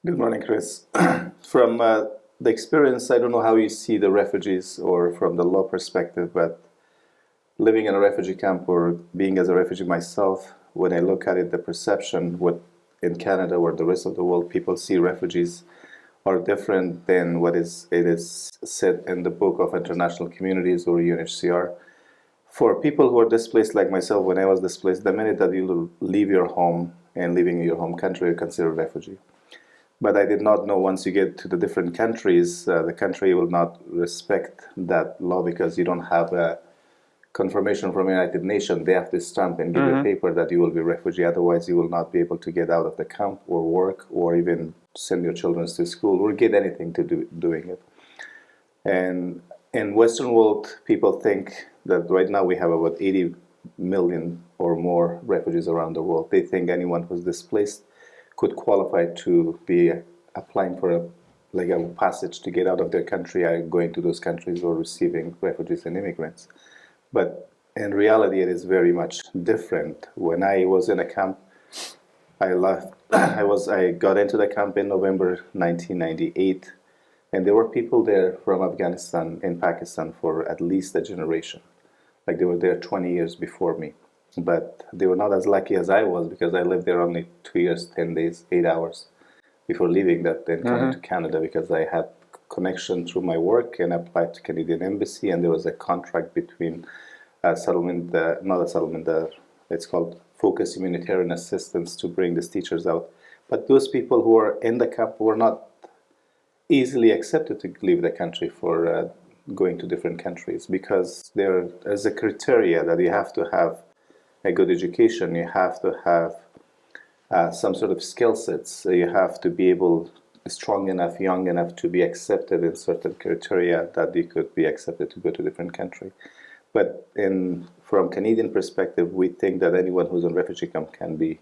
Good morning, Chris. From the experience, I don't know how you see the refugees or from the law perspective, but living in a refugee camp or being as a refugee myself, when I look at it, the perception what in Canada or the rest of the world people see refugees are different than it is said in the book of international communities or UNHCR. For people who are displaced like myself, when I was displaced, the minute that you leave your home and leaving your home country, you're considered a refugee. But I did not know once you get to the different countries, the country will not respect that law because you don't have a confirmation from the United Nations. They have to stamp and give a paper that you will be a refugee. Otherwise, you will not be able to get out of the camp or work or even send your children to school or get anything to do doing it. And in Western world, people think that right now we have about 80 million or more refugees around the world. They think anyone who's displaced could qualify to be applying for a passage to get out of their country, going to those countries or receiving refugees and immigrants. But in reality, it is very much different. When I was in a camp, I left. I got into the camp in November 1998, and there were people there from Afghanistan and Pakistan for at least a generation. Like they were there 20 years before me. But they were not as lucky as I was because I lived there only 2 years, 10 days, 8 hours before leaving that, then coming to Canada because I had connection through my work and applied to Canadian Embassy, and there was a contract between settlement, not a settlement, it's called Focus Humanitarian Assistance to bring these teachers out. But those people who were in the camp were not easily accepted to leave the country for going to different countries because there is a criteria that you have to have a good education, you have to have some sort of skill sets, so you have to be strong enough, young enough to be accepted in certain criteria that you could be accepted to go to a different country. But from Canadian perspective, we think that anyone who's in refugee camp can be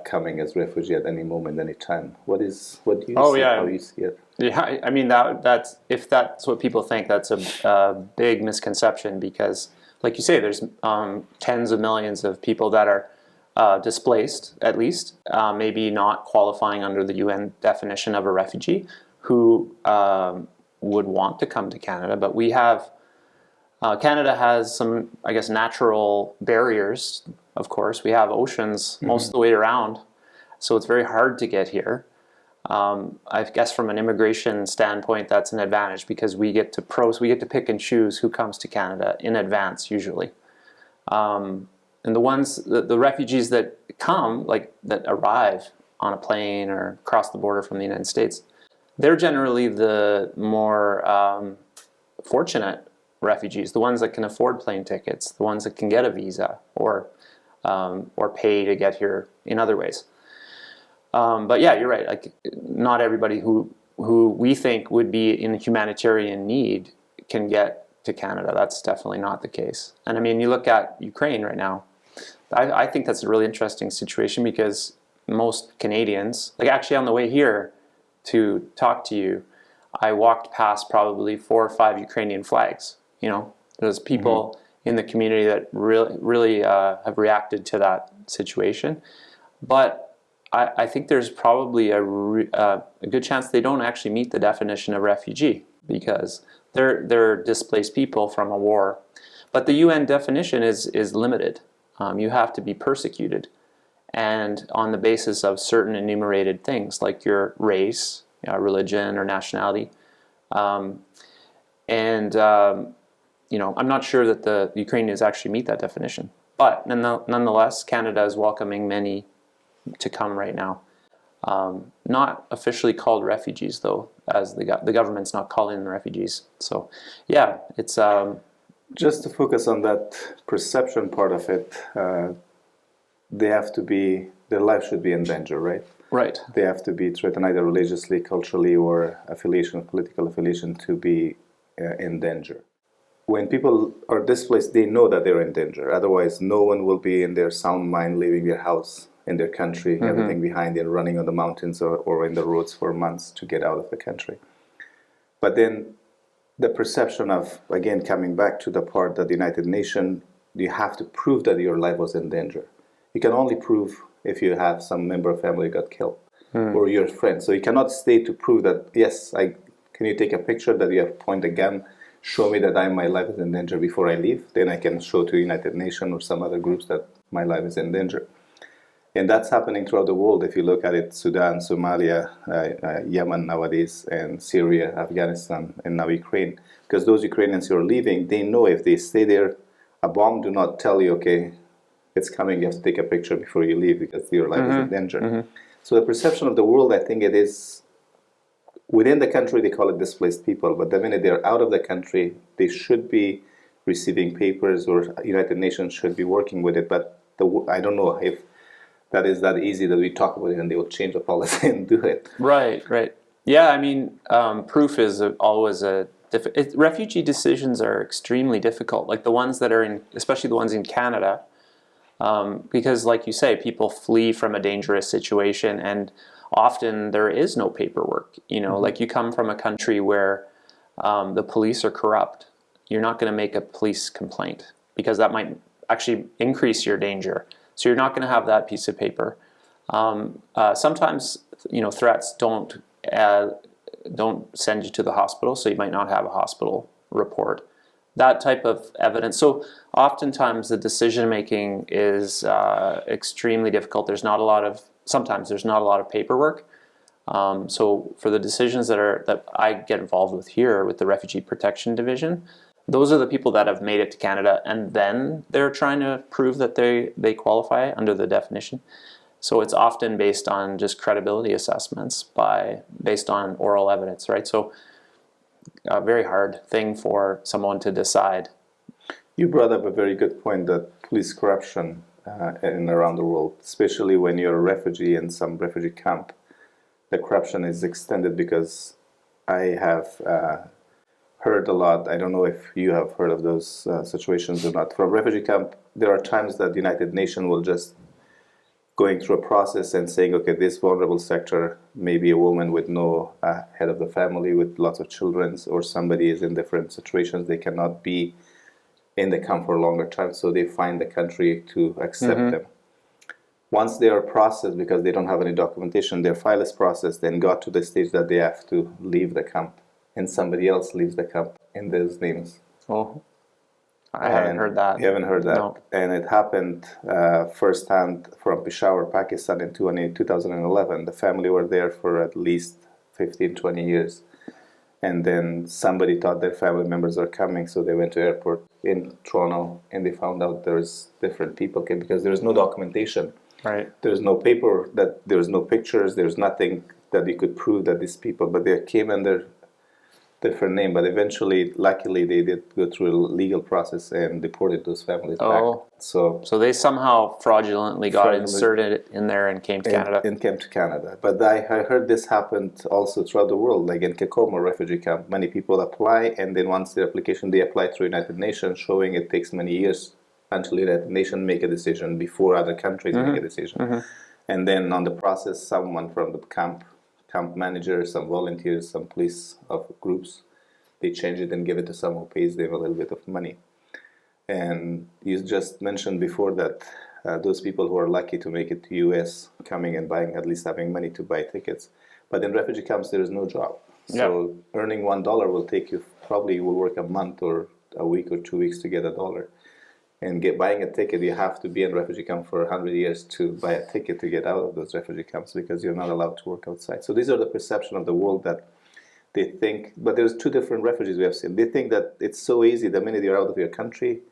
coming as refugee at any moment, any time. What do you see? How you see it? Yeah, I mean that's if that's what people think, that's a big misconception because, like you say, there's tens of millions of people that are displaced, at least, maybe not qualifying under the UN definition of a refugee, who would want to come to Canada. But we have, Canada has some, I guess, natural barriers, of course. We have oceans most of the way around, so it's very hard to get here. I guess from an immigration standpoint, that's an advantage because we get to pick and choose who comes to Canada in advance usually. And the refugees that come, like that arrive on a plane or cross the border from the United States, they're generally the more fortunate refugees, the ones that can afford plane tickets, the ones that can get a visa or pay to get here in other ways. But yeah, you're right. Like, not everybody who we think would be in humanitarian need can get to Canada. That's definitely not the case. And I mean, you look at Ukraine right now. I think that's a really interesting situation because most Canadians, like actually on the way here to talk to you, I walked past probably 4 or 5 Ukrainian flags. You know, there's people in the community that really have reacted to that situation. But I think there's probably a good chance they don't actually meet the definition of refugee because they're displaced people from a war. But the UN definition is limited. You have to be persecuted, and on the basis of certain enumerated things like your race, religion, or nationality. You know, I'm not sure that the Ukrainians actually meet that definition. But nonetheless, Canada is welcoming many to come right now. Not officially called refugees, though, as the government's not calling them refugees. So, yeah, it's... Just to focus on that perception part of it, their life should be in danger, right? Right. They have to be threatened either religiously, culturally, or political affiliation to be in danger. When people are displaced, they know that they're in danger. Otherwise, no one will be in their sound mind leaving their house, in their country, everything behind and running on the mountains or in the roads for months to get out of the country. But then the perception of, again, coming back to the part that the United Nations, you have to prove that your life was in danger. You can only prove if you have some member of family got killed. or your friend. So you cannot stay to prove that, yes, can you take a picture that you have point a gun, show me that my life is in danger before I leave, then I can show to United Nations or some other groups that my life is in danger. And that's happening throughout the world. If you look at it, Sudan, Somalia, Yemen nowadays, and Syria, Afghanistan, and now Ukraine. Because those Ukrainians who are leaving, they know if they stay there, a bomb do not tell you, okay, it's coming, you have to take a picture before you leave because your life is in danger. So the perception of the world, I think it is, within the country they call it displaced people, but the minute they're out of the country, they should be receiving papers, or United Nations should be working with it. But I don't know if that is that easy that we talk about it and they will change the policy and do it. Right. Yeah, I mean, proof is always refugee decisions are extremely difficult. Like the ones that are in, especially the ones in Canada, because like you say, people flee from a dangerous situation, and often there is no paperwork. Like you come from a country where the police are corrupt. You're not going to make a police complaint because that might actually increase your danger. So you're not going to have that piece of paper. Sometimes, threats don't send you to the hospital, so you might not have a hospital report. That type of evidence. So oftentimes the decision making is extremely difficult. Sometimes there's not a lot of paperwork. So for the decisions that I get involved with here with the Refugee Protection Division, those are the people that have made it to Canada, and then they're trying to prove that they qualify under the definition. So it's often based on just credibility assessments based on oral evidence, right? So a very hard thing for someone to decide. You brought up a very good point, that police corruption in around the world, especially when you're a refugee in some refugee camp, the corruption is extended, because I have heard a lot. I don't know if you have heard of those situations or not. From refugee camp, there are times that the United Nations will just going through a process and saying, okay, this vulnerable sector, maybe a woman with no head of the family with lots of children, or somebody is in different situations, they cannot be in the camp for a longer time, so they find the country to accept them. Once they are processed, because they don't have any documentation, their file is processed, then got to the stage that they have to leave the camp, and somebody else leaves the camp in those names. Oh, I haven't heard that. You haven't heard that? No. And it happened firsthand from Peshawar, Pakistan in 2011. The family were there for at least 15, 20 years. And then somebody thought their family members are coming, so they went to airport in Toronto, and they found out there's different people came, because there's no documentation. Right. There's no paper, there's no pictures, there's nothing that you could prove that these people, but they came under different name. But eventually, luckily, they did go through a legal process and deported those families back. So they somehow fraudulently got inserted in there and came to Canada. And came to Canada. But I heard this happened also throughout the world, like in Kakoma refugee camp. Many people apply, and then once their application, they apply through United Nations, showing it takes many years until United Nations make a decision before other countries make a decision. And then on the process, someone from the camp manager, some volunteers, some police of groups, they change it and give it to someone who pays them a little bit of money. And you just mentioned before that those people who are lucky to make it to US, coming and buying, at least having money to buy tickets. But in refugee camps, there is no job. So earning $1 will take you, probably you will work a month or a week or 2 weeks to get $1. And buying a ticket, you have to be in refugee camp for 100 years to buy a ticket to get out of those refugee camps, because you're not allowed to work outside. So these are the perception of the world, that they think, but there's two different refugees we have seen. They think that it's so easy, the minute you're out of your country,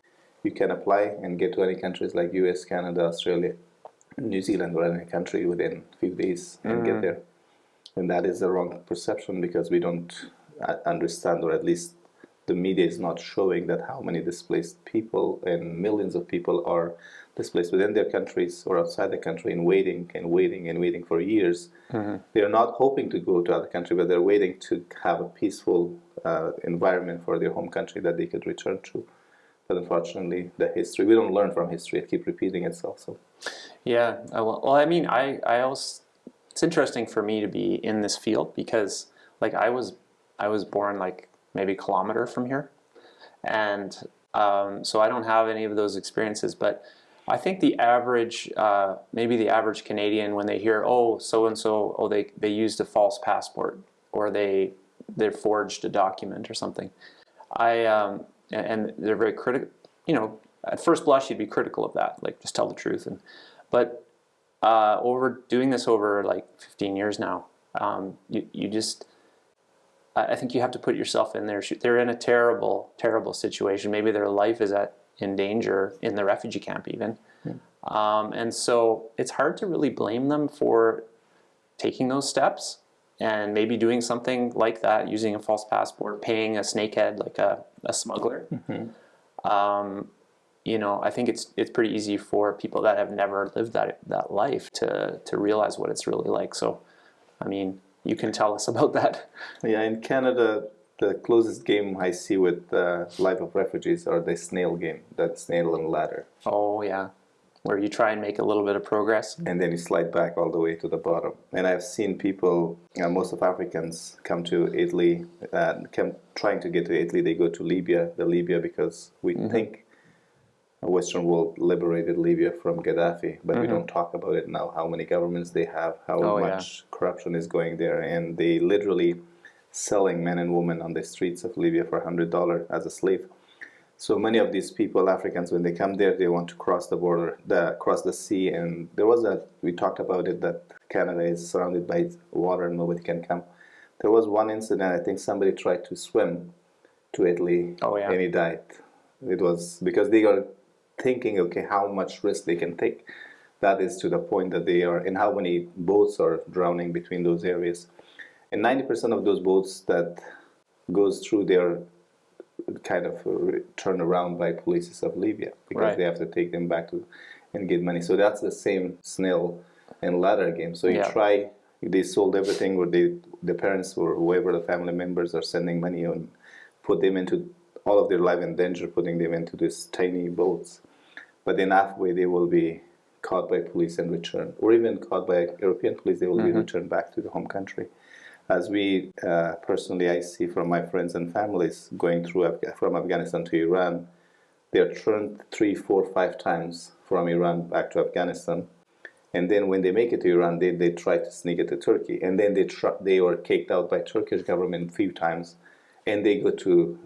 you can apply and get to any countries like US, Canada, Australia, New Zealand, or any country within a few days and get there. And that is the wrong perception, because we don't understand, or at least the media is not showing that how many displaced people and millions of people are displaced within their countries or outside the country, and waiting for years. They're not hoping to go to other country, but they're waiting to have a peaceful environment for their home country that they could return to. But unfortunately, we don't learn from history. It keeps repeating itself. So, yeah. Well, I mean, I also, it's interesting for me to be in this field, because like I was born like maybe a kilometer from here, and so I don't have any of those experiences. But I think the average, maybe the average Canadian, when they hear, oh, so and so, oh, they used a false passport, or they forged a document or something. And they're very critical. You know, at first blush, you'd be critical of that, like just tell the truth. But over doing this over like 15 years now, you just, I think you have to put yourself in there. They're in a terrible, terrible situation. Maybe their life is in danger in the refugee camp even. And so it's hard to really blame them for taking those steps and maybe doing something like that, using a false passport, paying a snakehead like a smuggler. You know, I think it's pretty easy for people that have never lived that life to realize what it's really like. So, I mean, you can tell us about that. Yeah, in Canada, the closest game I see with life of refugees are the snail game, that snail and ladder. Oh, yeah. Where you try and make a little bit of progress. And then you slide back all the way to the bottom. And I've seen people, most of Africans come to Italy, trying to get to Italy, they go to Libya, because we think the Western world liberated Libya from Gaddafi, but we don't talk about it now, how many governments they have, how much corruption is going there, and they literally selling men and women on the streets of Libya for $100 as a slave. So many of these people, Africans, when they come there, they want to cross the border, cross the sea, and we talked about it, that Canada is surrounded by water and nobody can come. There was one incident, I think somebody tried to swim to Italy, and he died. It was because they are thinking, okay, how much risk they can take. That is to the point that they are, and how many boats are drowning between those areas. And 90% of those boats that goes through, they're kind of turned around by police of Libya, because they have to take them back and get money. So that's the same snail and ladder game. So they sold everything, or the parents or whoever the family members are sending money and put them into all of their life in danger, putting them into these tiny boats. But then halfway they will be caught by police and returned, or even caught by European police, they will be returned back to the home country. As we personally, I see from my friends and families going through from Afghanistan to Iran, they are turned 3, 4, 5 times from Iran back to Afghanistan. And then when they make it to Iran, they try to sneak it to Turkey. And then they were kicked out by Turkish government a few times. And they go to,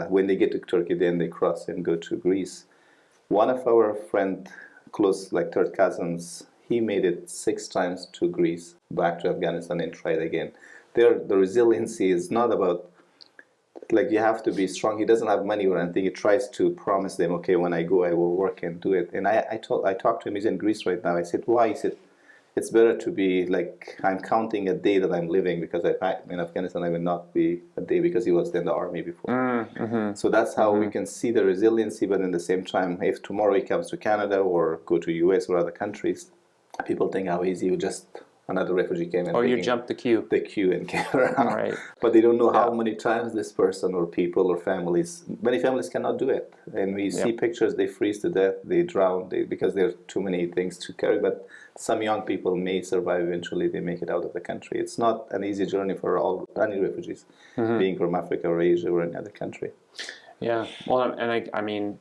when they get to Turkey, then they cross and go to Greece. One of our friend, close, like third cousins, he made it 6 times to Greece, back to Afghanistan, and tried again. The resiliency is not about, like, you have to be strong. He doesn't have money or anything. He tries to promise them, okay, when I go, I will work and do it. And I talked to him. He's in Greece right now. I said, why? He said, it's better to be like, I'm counting a day that I'm living, because in Afghanistan I will not be a day, because he was in the army before. So that's how we can see the resiliency. But in the same time, if tomorrow he comes to Canada or go to US or other countries, people think how easy, you just another refugee came in. Or you jumped the queue. And came around. Right. But they don't know how many times this person or people or families, many families cannot do it. And we see pictures, they freeze to death, they drown, because there are too many things to carry. But some young people may survive eventually, they make it out of the country. It's not an easy journey for any refugees, being from Africa or Asia or any other country. Yeah, well, and I mean,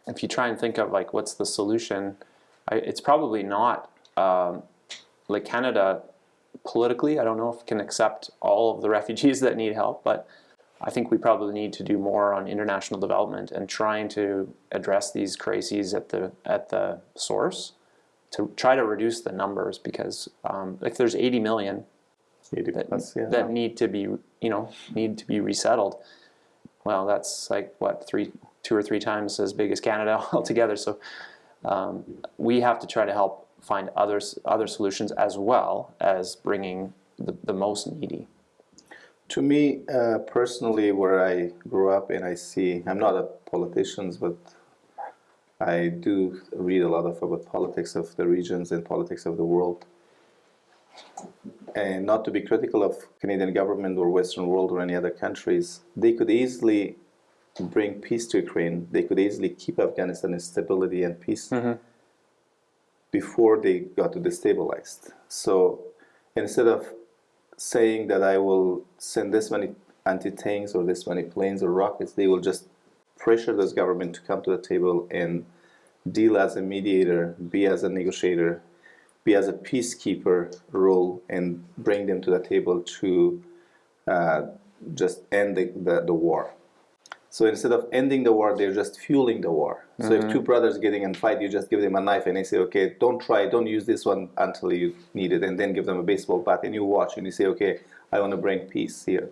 if you try and think of like what's the solution, it's probably not like Canada politically. I don't know if it can accept all of the refugees that need help, but I think we probably need to do more on international development and trying to address these crises at the source, to try to reduce the numbers, because if there's 80 million that need to be resettled, well, that's like what, 2 or 3 times as big as Canada altogether. So we have to try to help find other solutions, as well as bringing the most needy. To me, personally, where I grew up, and I'm not a politician, but I do read a lot about politics of the regions and politics of the world. And not to be critical of Canadian government or Western world or any other countries, they could easily bring peace to Ukraine. They could easily keep Afghanistan in stability and peace before they got to destabilized. So instead of saying that I will send this many anti-tanks or this many planes or rockets, they will just pressure this government to come to the table and deal as a mediator, be as a negotiator, be as a peacekeeper role, and bring them to the table to just end the war. So instead of ending the war, they're just fueling the war. So if two brothers getting in fight, you just give them a knife and they say, okay, don't use this one until you need it, and then give them a baseball bat and you watch and you say, okay, I want to bring peace here.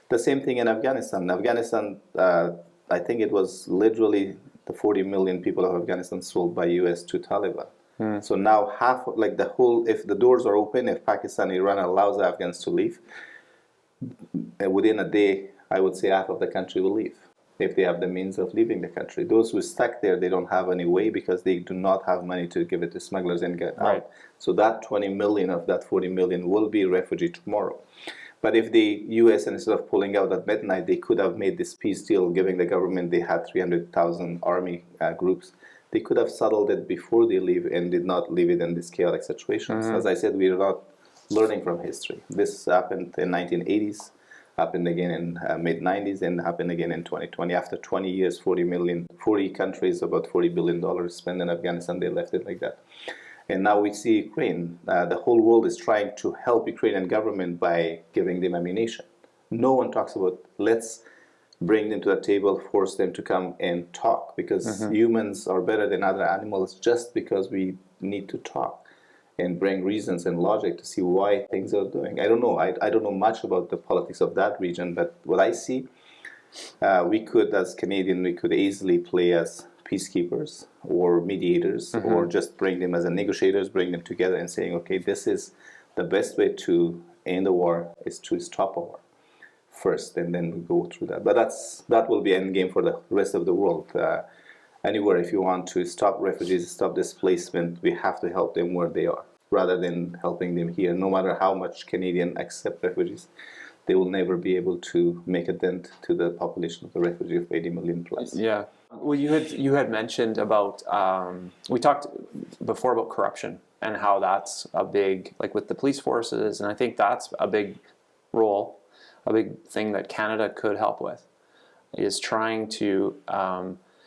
The same thing in Afghanistan. Afghanistan, I think it was literally the 40 million people of Afghanistan sold by US to Taliban. So now half, like the whole, if the doors are open, if Pakistan, Iran allows the Afghans to leave, within a day, I would say half of the country will leave, if they have the means of leaving the country. Those who are stuck there, they don't have any way because they do not have money to give it to smugglers and get out. So that 20 million of that 40 million will be refugee tomorrow. But if the US, instead of pulling out at midnight, they could have made this peace deal, giving the government, they had 300,000 army groups. They could have settled it before they leave and did not leave it in this chaotic situation. As I said, we are not learning from history. This happened in 1980s. Happened again in mid-90s, and happened again in 2020. After 20 years, 40 countries, about $40 billion spent in Afghanistan, they left it like that. And now we see Ukraine. The whole world is trying to help Ukrainian government by giving them ammunition. No one talks about, let's bring them to the table, force them to come and talk, because humans are better than other animals just because we need to talk and bring reasons and logic to see why things are doing. I don't know. I don't know much about the politics of that region, but what I see, we could, as Canadian, we could easily play as peacekeepers or mediators, or just bring them as a negotiators, bring them together and saying, okay, this is the best way to end a war is to stop a war first, and then we go through that. But that will be end game for the rest of the world. Anywhere, if you want to stop refugees, stop displacement, we have to help them where they are, rather than helping them here. No matter how much Canadians accept refugees, they will never be able to make a dent to the population of the refugee of 80 million plus. Yeah. Well, you had mentioned about, we talked before about corruption and how that's a big, like with the police forces, and I think that's a big role, a big thing that Canada could help with, is trying to,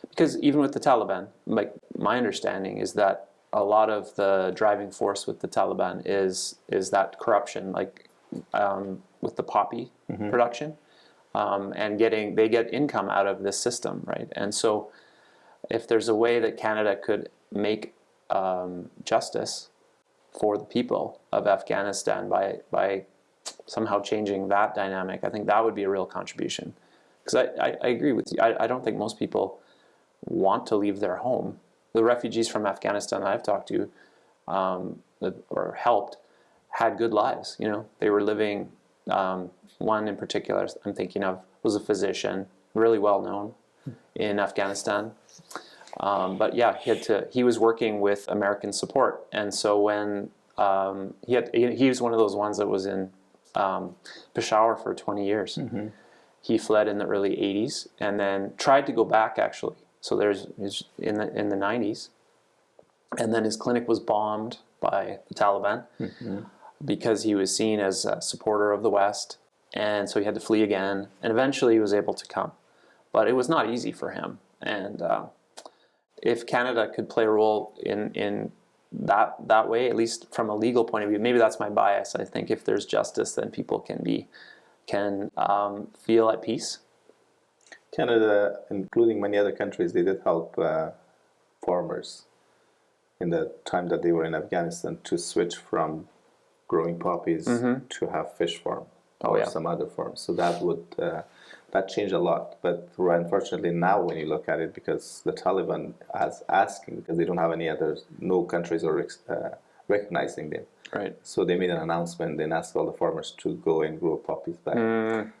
because even with the Taliban, like my understanding is that a lot of the driving force with the Taliban is that corruption, like with the poppy production, and they get income out of this system, right? And so if there's a way that Canada could make justice for the people of Afghanistan by somehow changing that dynamic, I think that would be a real contribution. Because I agree with you. I don't think most people want to leave their home. The refugees from Afghanistan that I've talked to or helped had good lives. You know, they were living. One in particular I'm thinking of was a physician, really well known in Afghanistan. But yeah, he was working with American support, and so when he was one of those ones that was in Peshawar for 20 years. He fled in the early 80s and then tried to go back actually. So there's in the 90s, and then his clinic was bombed by the Taliban because he was seen as a supporter of the West, and so he had to flee again. And eventually, he was able to come, but it was not easy for him. And if Canada could play a role in that way, at least from a legal point of view, maybe that's my bias. I think if there's justice, then people can feel at peace. Canada, including many other countries, they did help farmers in the time that they were in Afghanistan to switch from growing poppies to have fish farm or some other farms. So that would that changed a lot. But unfortunately now when you look at it, because the Taliban is asking, because they don't have any other, no countries are recognizing them. Right. So they made an announcement and asked all the farmers to go and grow poppies back.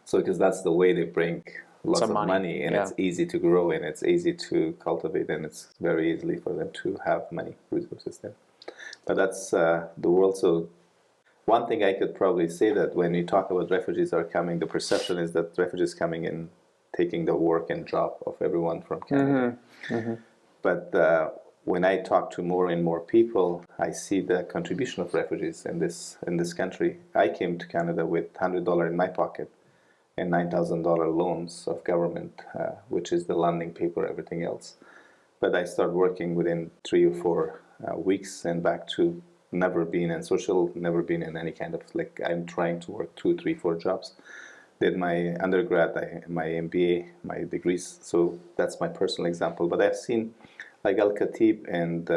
So because that's the way they bring lots of money, and it's easy to grow and it's easy to cultivate, and it's very easily for them to have money resources there. But that's the world. So one thing I could probably say, that when we talk about refugees are coming, the perception is that refugees coming in, taking the work and job of everyone from Canada. But when I talk to more and more people, I see the contribution of refugees in this country. I came to Canada with $100 in my pocket and $9,000 loans of government, which is the landing paper, everything else. but I started working within 3 or 4 weeks and back to never being in social, never been in any kind of like, I'm trying to work 2, 3, 4 jobs. Did my undergrad, my MBA, my degrees. So that's my personal example. But I've seen like Al Khatib and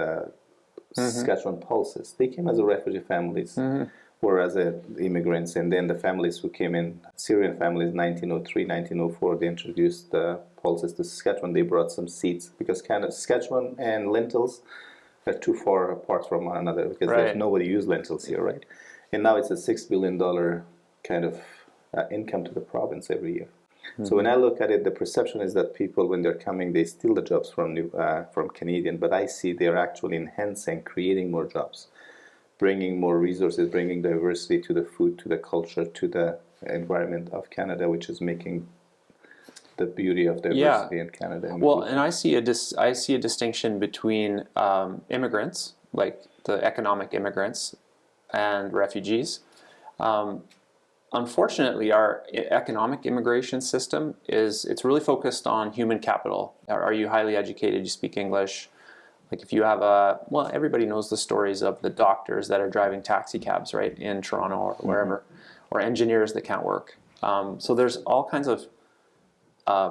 Saskatchewan Pulses. They came as a refugee families, or as immigrants, and then the families who came in, Syrian families, 1903, 1904, they introduced the Pulses to Saskatchewan. They brought some seeds because Canada, Saskatchewan and lentils are too far apart from one another because there's nobody use lentils here, right? And now it's a $6 billion kind of income to the province every year. So when I look at it, the perception is that people, when they're coming, they steal the jobs from Canadian, but I see they're actually enhancing, creating more jobs, bringing more resources, bringing diversity to the food, to the culture, to the environment of Canada, which is making the beauty of diversity in Canada. Well, and I see a distinction between immigrants, like the economic immigrants, and refugees. Unfortunately, our economic immigration system it's really focused on human capital. Are you highly educated? You speak English? Like if you have everybody knows the stories of the doctors that are driving taxi cabs, right, in Toronto or wherever, or engineers that can't work. So there's all kinds of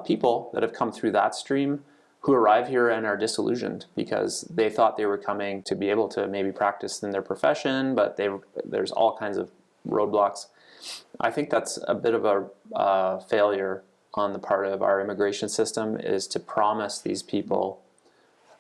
people that have come through that stream who arrive here and are disillusioned because they thought they were coming to be able to maybe practice in their profession, but there's all kinds of roadblocks. I think that's a bit of a failure on the part of our immigration system, is to promise these people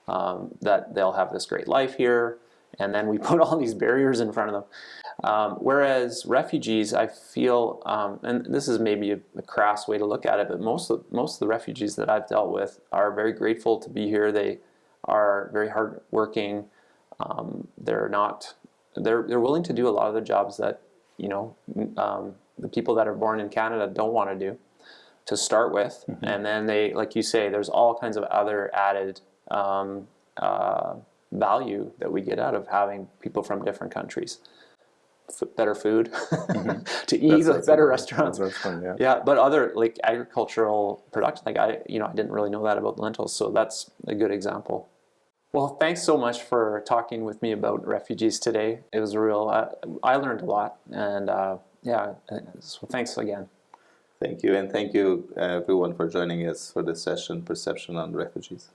that they'll have this great life here, and then we put all these barriers in front of them. Whereas refugees, I feel, and this is maybe a crass way to look at it, but most of the refugees that I've dealt with are very grateful to be here. They are very hardworking. They're willing to do a lot of the jobs that the people that are born in Canada don't want to do to start with. And then they, like you say, there's all kinds of other added value that we get out of having people from different countries. Better food to eat, like better restaurants. But other like agricultural production, like I didn't really know that about lentils, so that's a good example. Well, thanks so much for talking with me about refugees today. It was I learned a lot, and so thanks again. Thank you, and thank you everyone for joining us for this session, Perception on Refugees.